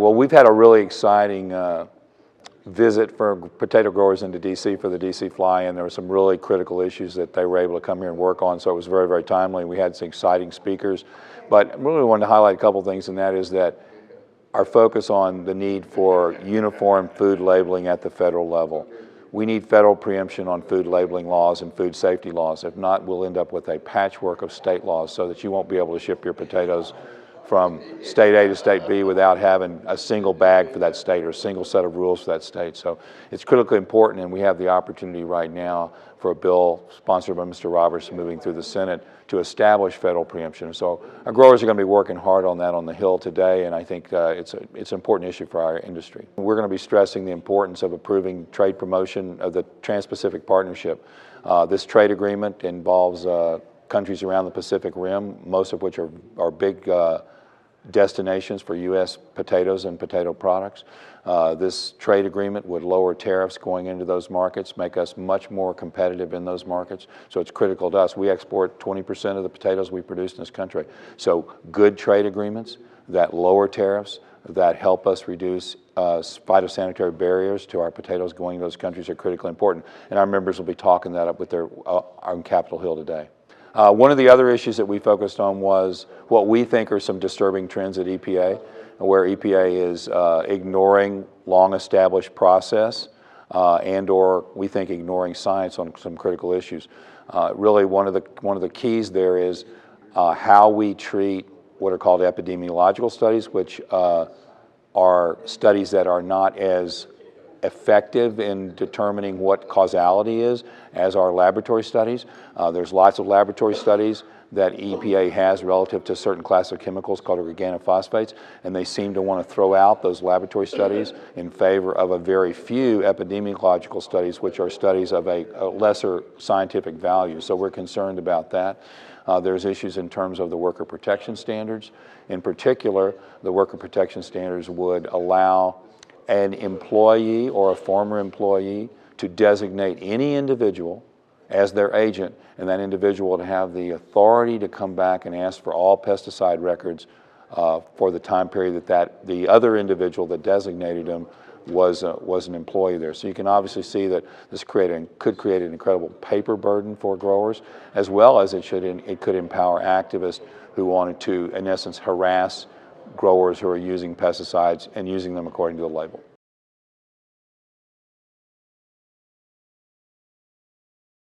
well, we've had a really exciting visit for potato growers into D.C. for the D.C. fly-in. There were some really critical issues that they were able to come here and work on, so it was very, very timely. We had some exciting speakers, but I really wanted to highlight a couple things, and that is that our focus on the need for uniform food labeling at the federal level. We need federal preemption on food labeling laws and food safety laws. If not, we'll end up with a patchwork of state laws so that you won't be able to ship your potatoes from state A to state B without having a single bag for that state or a single set of rules for that state. So it's critically important, and we have the opportunity right now for a bill sponsored by Mr. Roberts moving through the Senate to establish federal preemption. So our growers are going to be working hard on that on the Hill today, and I think it's an important issue for our industry. We're going to be stressing the importance of approving trade promotion of the Trans-Pacific Partnership. This trade agreement involves countries around the Pacific Rim, most of which are big destinations for U.S. potatoes and potato products. This trade agreement would lower tariffs going into those markets, make us much more competitive in those markets. So it's critical to us. We export 20% of the potatoes we produce in this country. So good trade agreements that lower tariffs, that help us reduce phytosanitary barriers to our potatoes going to those countries are critically important. And our members will be talking that up with their on Capitol Hill today. One of the other issues that we focused on was what we think are some disturbing trends at EPA, where EPA is ignoring long-established process and/or we think ignoring science on some critical issues. Really, one of the keys there is how we treat what are called epidemiological studies, which are studies that are not as effective in determining what causality is as our laboratory studies. There's lots of laboratory studies that EPA has relative to certain class of chemicals called organophosphates, and they seem to want to throw out those laboratory studies in favor of a very few epidemiological studies, which are studies of a lesser scientific value. So we're concerned about that. There's issues in terms of the worker protection standards. In particular, the worker protection standards would allow an employee or a former employee to designate any individual as their agent, and that individual would have the authority to come back and ask for all pesticide records for the time period that the other individual that designated him was an employee there. So you can obviously see that this could create an incredible paper burden for growers, as well as it could empower activists who wanted to, in essence, harass growers who are using pesticides and using them according to the label.